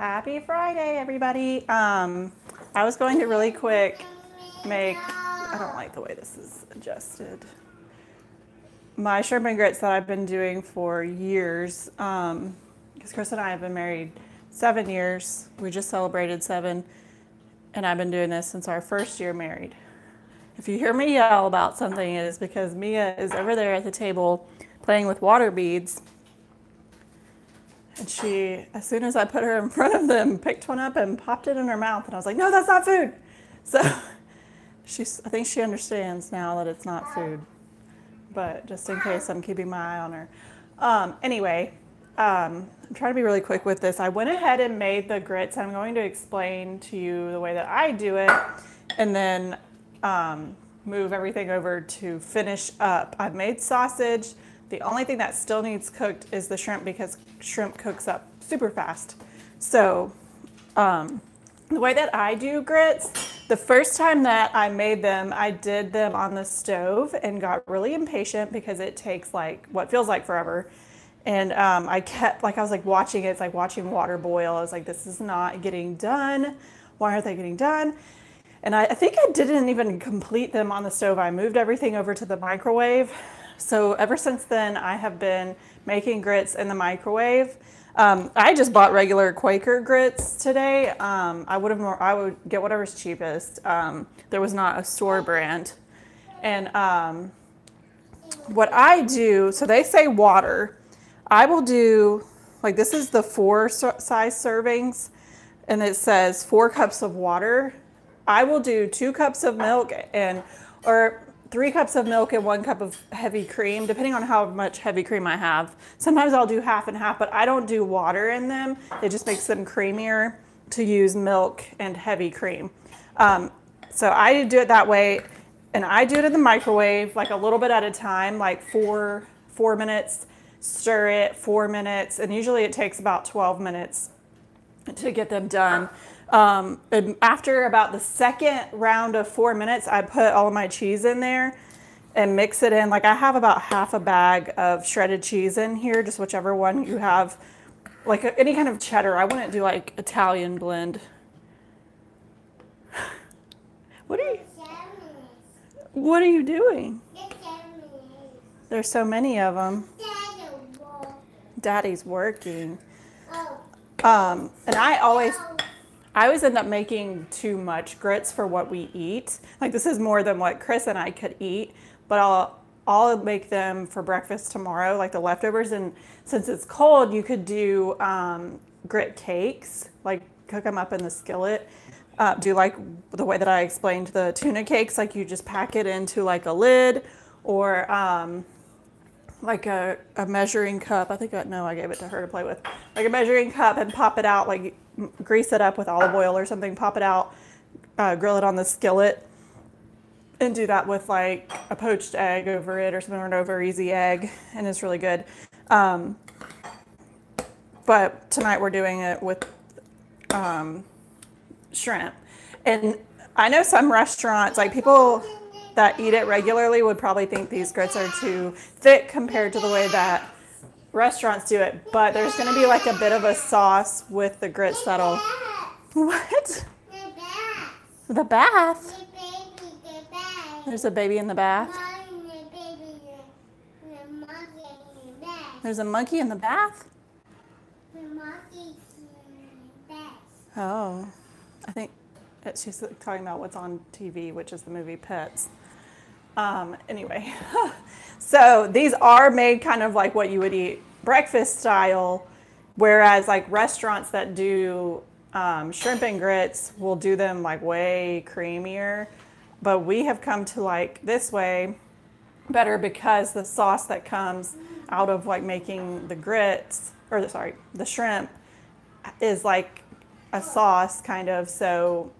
Happy Friday, everybody. I was going to really quick I don't like the way this is adjusted. My shrimp and grits that I've been doing for years, because Chris and I have been married 7 years. We just celebrated 7, and I've been doing this since our first year married. If you hear me yell about something, it is because Mia is over there at the table playing with water beads. And she, as soon as I put her in front of them, picked one up and popped it in her mouth. And I was like, no, that's not food. So I think she understands now that it's not food. But just in case, I'm keeping my eye on her. Anyway, I'm trying to be really quick with this. I went ahead and made the grits. I'm going to explain to you the way that I do it, and then move everything over to finish up. I've made sausage. The only thing that still needs cooked is the shrimp, because shrimp cooks up super fast. So the way that I do grits, the first time that I made them, I did them on the stove and got really impatient because it takes like what feels like forever. And I kept, I was like watching it. It's like watching water boil. I was like, this is not getting done. Why aren't they getting done? And I think I didn't even complete them on the stove. I moved everything over to the microwave. So ever since then, I have been making grits in the microwave. I just bought regular Quaker grits today. I would get whatever's cheapest. There was not a store brand. And what I do, so they say water. I will do, like, this is the 4 size servings, and it says 4 cups of water. I will do 2 cups of milk or 3 cups of milk and 1 cup of heavy cream, depending on how much heavy cream I have. Sometimes I'll do half and half, but I don't do water in them. It just makes them creamier to use milk and heavy cream. So I do it that way, and I do it in the microwave, like a little bit at a time, like 4 minutes, stir it, 4 minutes, and usually it takes about 12 minutes to get them done. And after about the second round of 4 minutes, I put all of my cheese in there and mix it in. Like, I have about half a bag of shredded cheese in here, just whichever one you have. Like any kind of cheddar. I wouldn't do like Italian blend. What are you doing? There's so many of them. Daddy's working. And I always end up making too much grits for what we eat. Like, this is more than what Chris and I could eat, but I'll make them for breakfast tomorrow, like the leftovers. And since it's cold, you could do grit cakes, like cook them up in the skillet. Do like the way that I explained the tuna cakes, like you just pack it into like a lid, or like a measuring cup. I gave it to her to play with. Like a measuring cup, and pop it out, like grease it up with olive oil or something, pop it out, grill it on the skillet, and do that with like a poached egg over it or something, or an over easy egg, and it's really good. But tonight we're doing it with shrimp. And I know some restaurants, like people that eat it regularly, would probably think these grits are too thick compared to the way that restaurants do it, but there's going to be like a bit of a sauce with the grits that'll... What? The bath? There's a baby in the bath? There's a monkey in the bath? Oh, I think she's talking about what's on TV, which is the movie Pets. Anyway, so these are made kind of like what you would eat breakfast style, whereas like restaurants that do shrimp and grits will do them like way creamier. But we have come to like this way better because the sauce that comes out of like making the grits, or the shrimp, is like a sauce kind of, so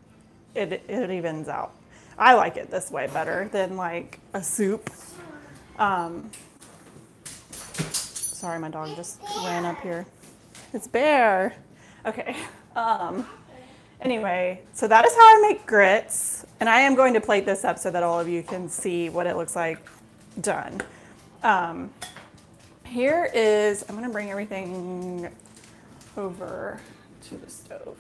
it evens out. I like it this way better than like a soup. Sorry, my dog just ran up here. It's Bear. Okay. Anyway, so that is how I make grits. And I am going to plate this up so that all of you can see what it looks like done. Here is, I'm going to bring everything over to the stove.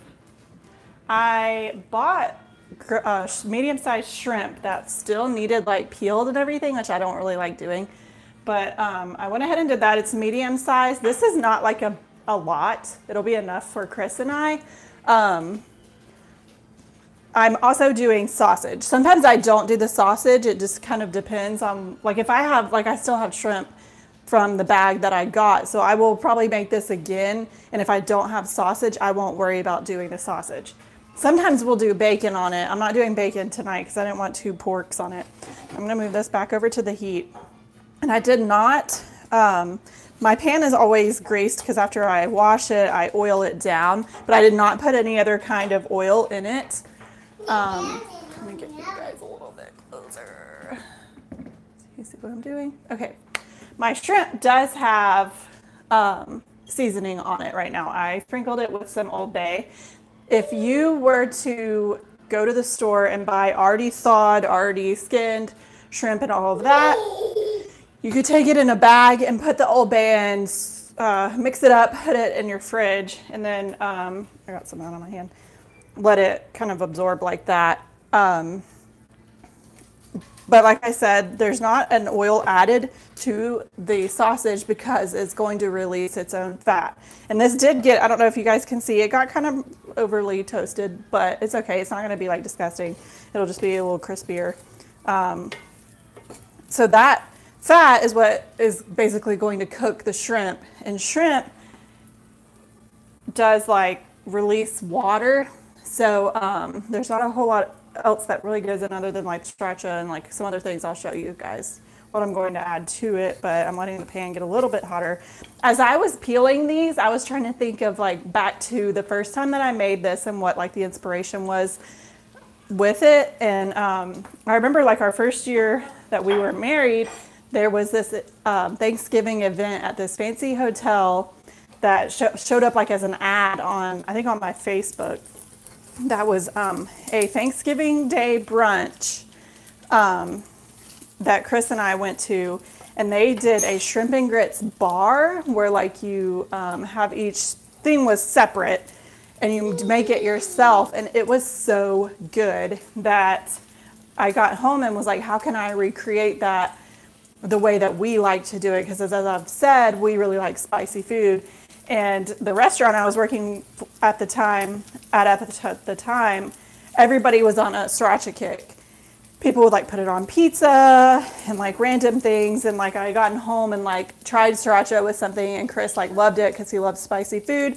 I bought medium-sized shrimp that still needed like peeled and everything, which I don't really like doing. But I went ahead and did that. It's medium size. This is not like a lot. It'll be enough for Chris and I. I'm also doing sausage. Sometimes I don't do the sausage. It just kind of depends on, like if I have, like I still have shrimp from the bag that I got. So I will probably make this again. And if I don't have sausage, I won't worry about doing the sausage. Sometimes we'll do bacon on it. I'm not doing bacon tonight because I didn't want 2 porks on it. I'm gonna move this back over to the heat. And I did not, my pan is always greased because after I wash it, I oil it down, but I did not put any other kind of oil in it. Let me get you guys a little bit closer. You see what I'm doing? Okay. My shrimp does have seasoning on it right now. I sprinkled it with some Old Bay. If you were to go to the store and buy already thawed, already skinned shrimp and all of that, you could take it in a bag and put the Old Bay in, mix it up, put it in your fridge, and then, I got some out on my hand, let it kind of absorb like that. But like I said, there's not an oil added to the sausage because it's going to release its own fat. And this did get, I don't know if you guys can see, it got kind of overly toasted, but it's okay. It's not going to be like disgusting. It'll just be a little crispier. So that fat is what is basically going to cook the shrimp. And shrimp does like release water. So there's not a whole lot else that really goes in other than like sriracha and like some other things. I'll show you guys what I'm going to add to it, but I'm letting the pan get a little bit hotter. As I was peeling these, I was trying to think of like back to the first time that I made this and what like the inspiration was with it. And I remember like our first year that we were married, there was this Thanksgiving event at this fancy hotel that showed up like as an ad on, I think on my Facebook. That was a Thanksgiving Day brunch that Chris and I went to, and they did a shrimp and grits bar where like you have each thing was separate and you make it yourself, and it was so good that I got home and was like, how can I recreate that the way that we like to do it? Because as I've said, we really like spicy food. And the restaurant I was working at the time, everybody was on a sriracha kick. People would like put it on pizza and like random things. And like I gotten home and like tried sriracha with something, and Chris like loved it because he loves spicy food.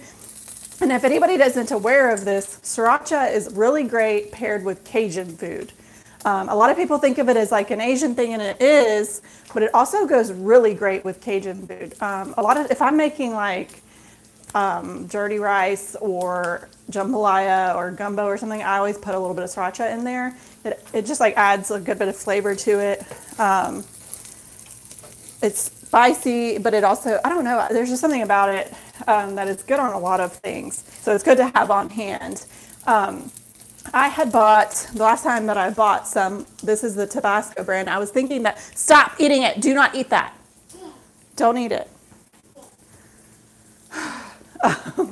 And if anybody isn't aware of this, sriracha is really great paired with Cajun food. A lot of people think of it as like an Asian thing, and it is, but it also goes really great with Cajun food. If I'm making like dirty rice or jambalaya or gumbo or something, I always put a little bit of sriracha in there. It just like adds a good bit of flavor to it. It's spicy, but it also, I don't know, there's just something about it that is good on a lot of things. So it's good to have on hand. I had bought, the last time that I bought some, this is the Tabasco brand. I was thinking that, stop eating it. Do not eat that. Don't eat it. I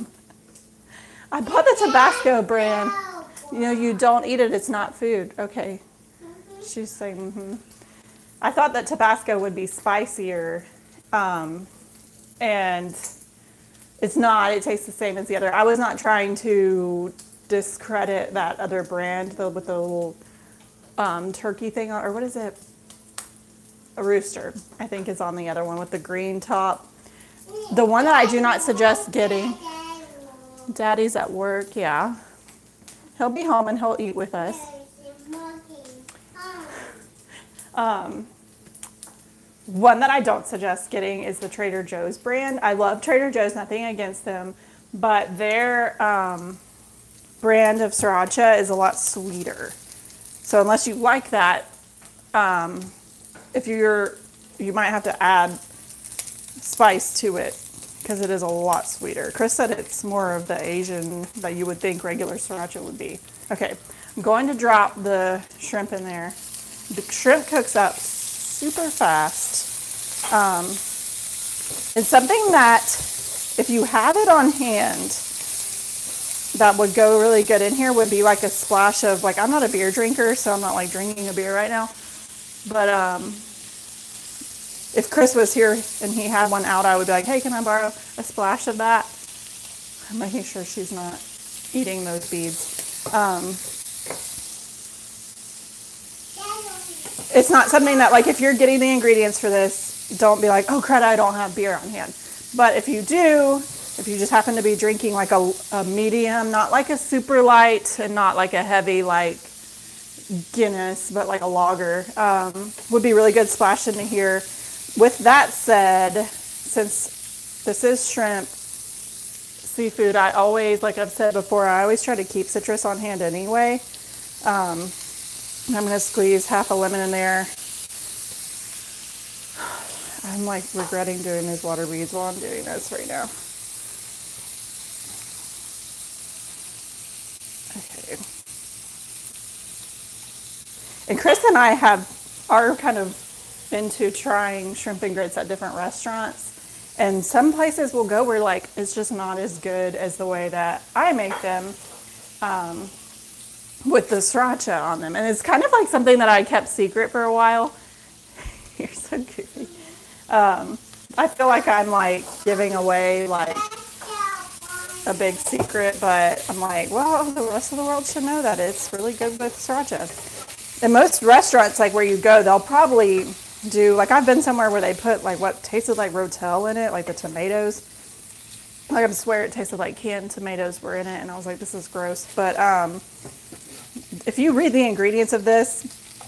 bought the Tabasco brand. You know, you don't eat it. It's not food. Okay. She's saying, I thought that Tabasco would be spicier. And it's not. It tastes the same as the other. I was not trying to discredit that other brand with the little turkey thing, or what is it? A rooster, I think, is on the other one with the green top. The one that I do not suggest getting. Daddy's at work, yeah. He'll be home and he'll eat with us. One that I don't suggest getting is the Trader Joe's brand. I love Trader Joe's, nothing against them, but their brand of sriracha is a lot sweeter. So unless you like that, you might have to add spice to it because it is a lot sweeter. Chris said it's more of the Asian that you would think regular sriracha would be. Okay, I'm going to drop the shrimp in there. The shrimp cooks up super fast. It's something that if you have it on hand, that would go really good in here would be like a splash of, like, I'm not a beer drinker, so I'm not like drinking a beer right now. But if Chris was here and he had one out, I would be like, hey, can I borrow a splash of that? I'm making sure she's not eating those beads. It's not something that, like, if you're getting the ingredients for this, don't be like, oh crud, I don't have beer on hand. But if you do, if you just happen to be drinking like a medium, not like a super light and not like a heavy like Guinness, but like a lager, would be really good splashed into here. With that said, since this is shrimp, seafood, I always, like I've said before, I always try to keep citrus on hand anyway. I'm going to squeeze half a lemon in there. I'm like regretting doing these water beads while I'm doing this right now. Okay. And Chris and I are kind of into trying shrimp and grits at different restaurants. And some places will go where like it's just not as good as the way that I make them with the sriracha on them. And it's kind of like something that I kept secret for a while. You're so goofy. I feel like I'm like giving away like a big secret, but I'm like, well, the rest of the world should know that it's really good with sriracha. And most restaurants, like where you go, they'll probably do, like I've been somewhere where they put like what tasted like Rotel in it, like the tomatoes. Like I swear it tasted like canned tomatoes were in it, and I was like, this is gross. But if you read the ingredients of this,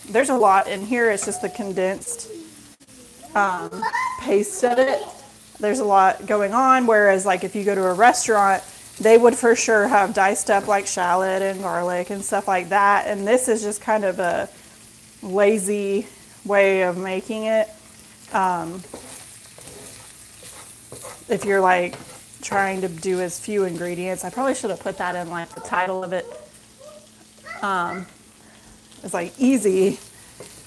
there's a lot in here. It's just the condensed paste of it. There's a lot going on, whereas like if you go to a restaurant, they would for sure have diced up like shallot and garlic and stuff like that, and this is just kind of a lazy way of making it. If you're like trying to do as few ingredients, I probably should have put that in like the title of it. It's like easy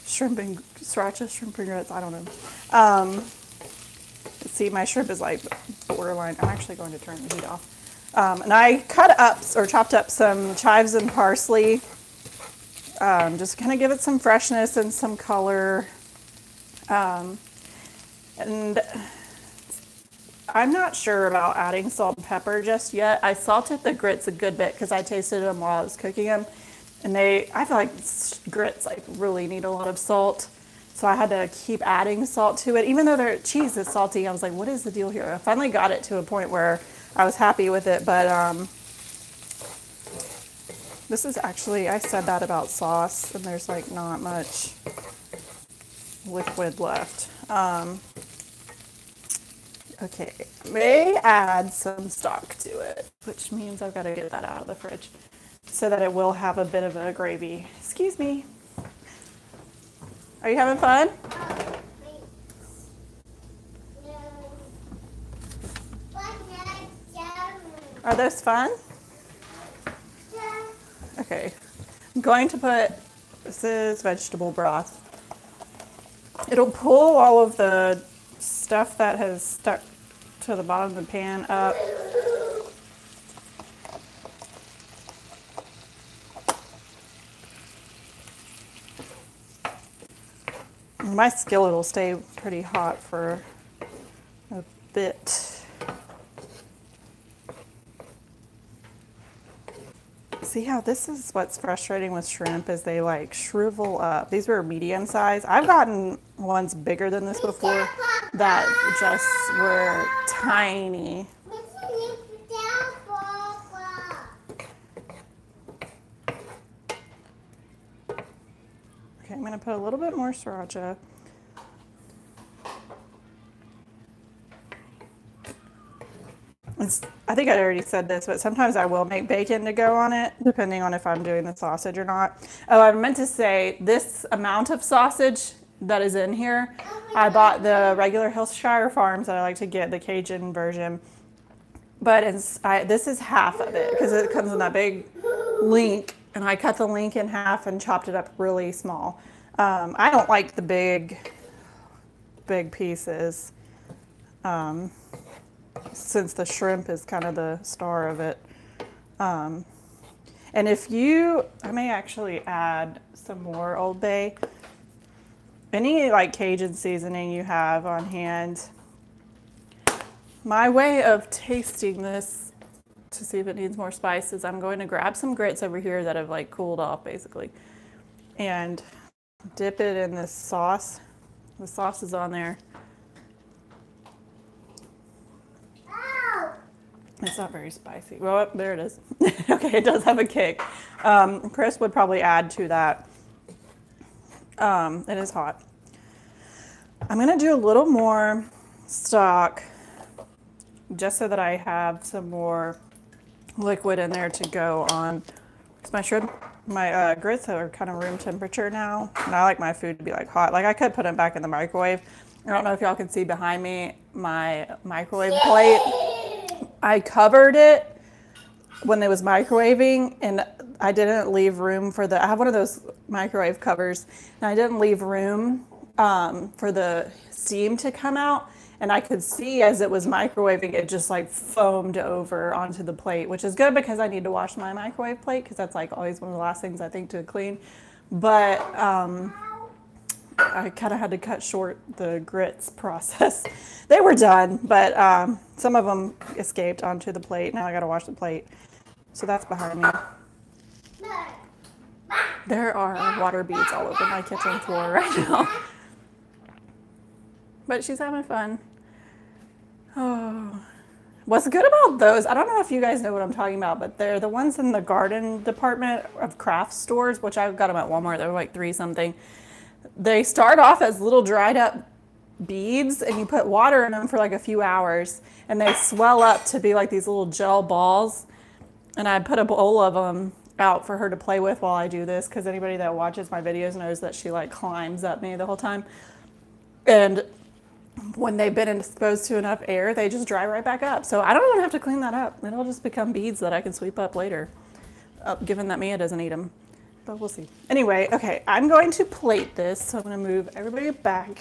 shrimp and sriracha, shrimp and grits, I don't know. See, my shrimp is like borderline. I'm actually going to turn the heat off. And I cut up or chopped up some chives and parsley, just kind of give it some freshness and some color. And I'm not sure about adding salt and pepper just yet. I salted the grits a good bit because I tasted them while I was cooking them. And I feel like grits like really need a lot of salt. So I had to keep adding salt to it. Even though their cheese is salty, I was like, what is the deal here? I finally got it to a point where I was happy with it. But this is actually, I said that about sauce, and there's like not much liquid left. Okay, may add some stock to it, which means I've got to get that out of the fridge so that it will have a bit of a gravy. Excuse me. Are you having fun? Are those fun? Okay. I'm going to put, this is vegetable broth. It'll pull all of the stuff that has stuck to the bottom of the pan up. My skillet will stay pretty hot for a bit. See how this is what's frustrating with shrimp is they like shrivel up. These were medium size. I've gotten ones bigger than this before that just were tiny. Okay, I'm gonna put a little bit more sriracha. I think I already said this, but sometimes I will make bacon to go on it, depending on if I'm doing the sausage or not. Oh, I meant to say this amount of sausage that is in here, I bought the regular Hillshire Farms that I like to get, the Cajun version. But this is half of it because it comes in that big link, and I cut the link in half and chopped it up really small. I don't like the big pieces. Since the shrimp is kind of the star of it. And I may actually add some more Old Bay. Any like Cajun seasoning you have on hand. My way of tasting this to see if it needs more spice is I'm going to grab some grits over here that have like cooled off basically and dip it in this sauce. The sauce is on there. It's not very spicy. Well, there it is. Okay, it does have a kick. Chris would probably add to that. It is hot. I'm gonna do a little more stock just so that I have some more liquid in there to go on. My shrimp, my grits are kind of room temperature now, and I like my food to be like hot. Like I could put them back in the microwave. I don't know if y'all can see behind me my microwave plate. I covered it when it was microwaving, and I didn't leave room for I have one of those microwave covers, and I didn't leave room for the steam to come out. And I could see as it was microwaving, it just like foamed over onto the plate, which is good because I need to wash my microwave plate because that's like always one of the last things I think to clean. But I kind of had to cut short the grits process. They were done, but some of them escaped onto the plate. Now I got to wash the plate. So that's behind me. There are water beads all over my kitchen floor right now. But she's having fun. Oh, what's good about those, I don't know if you guys know what I'm talking about, but they're the ones in the garden department of craft stores, which I got them at Walmart. They're like $3 something. They start off as little dried up beads, and you put water in them for like a few hours, and they swell up to be like these little gel balls. And I put a bowl of them out for her to play with while I do this, because anybody that watches my videos knows that she like climbs up me the whole time. And when they've been exposed to enough air, they just dry right back up. So I don't even have to clean that up. It'll just become beads that I can sweep up later, given that Mia doesn't eat them. But we'll see. Anyway, okay, I'm going to plate this. So I'm going to move everybody back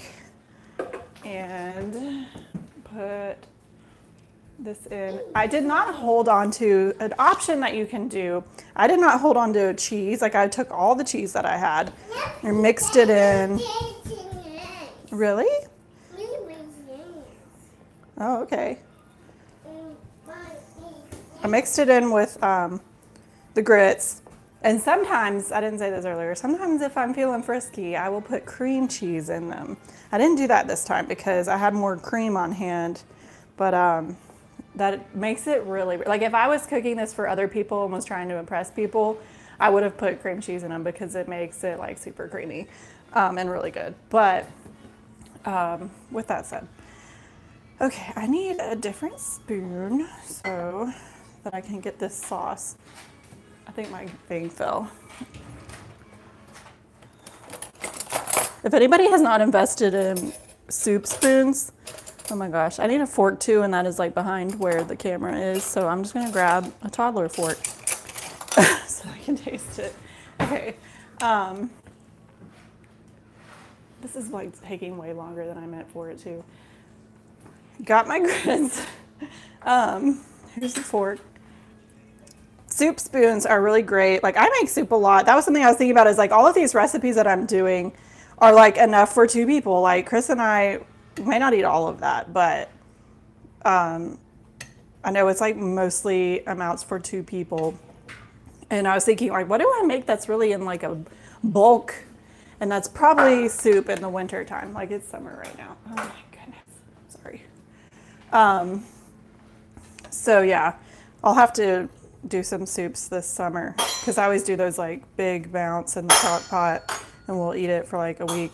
and put this in. I did not hold on to an option that you can do. I did not hold on to cheese. Like I took all the cheese that I had and mixed it in. Really? Oh, okay. I mixed it in with the grits. And sometimes, I didn't say this earlier, sometimes if I'm feeling frisky, I will put cream cheese in them. I didn't do that this time because I had more cream on hand. But that makes it really, like if I was cooking this for other people and was trying to impress people, I would have put cream cheese in them because it makes it like super creamy and really good. But with that said, okay, I need a different spoon so that I can get this sauce. I think my thing fell. If anybody has not invested in soup spoons, oh my gosh, I need a fork too, and that is like behind where the camera is. So I'm just gonna grab a toddler fork so I can taste it. Okay. This is like taking way longer than I meant for it to. Got my grits. Here's the fork. Soup spoons are really great. Like I make soup a lot. That was something I was thinking about, is like all of these recipes that I'm doing are like enough for 2 people. Like Chris and I may not eat all of that, but I know it's like mostly amounts for 2 people. And I was thinking like, what do I make that's really in like a bulk? And that's probably soup in the winter time. Like it's summer right now. Oh my goodness. Sorry. So yeah, I'll have to do some soups this summer because I always do those like big mounts in the crock pot, and we'll eat it for like a week.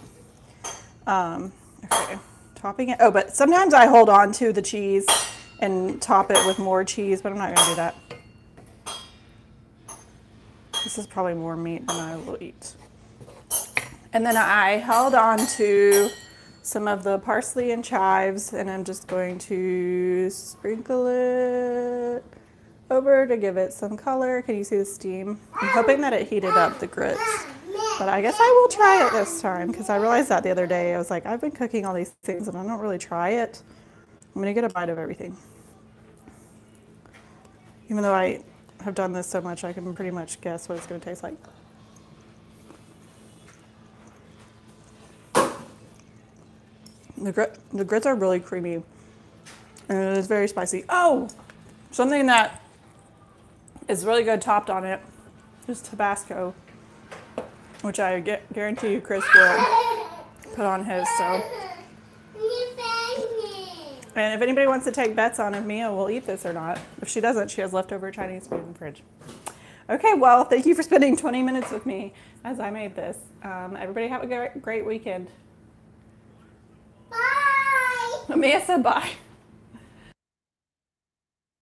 Okay, topping it. Oh, but sometimes I hold on to the cheese and top it with more cheese, but I'm not gonna do that. This is probably more meat than I will eat. And then I held on to some of the parsley and chives, and I'm just going to sprinkle it over to give it some color. Can you see the steam? I'm hoping that it heated up the grits, but I guess I will try it this time because I realized that the other day. I was like, I've been cooking all these things and I don't really try it. I'm gonna get a bite of everything. Even though I have done this so much, I can pretty much guess what it's going to taste like. The grits are really creamy, and it is very spicy. Oh, something that is really good topped on it is Tabasco, which I guarantee you Chris will put on his. So, and if anybody wants to take bets on if Mia will eat this or not, if she doesn't, she has leftover Chinese food in the fridge. Okay, well, thank you for spending 20 minutes with me as I made this. Everybody have a great weekend. Bye. Mia said bye.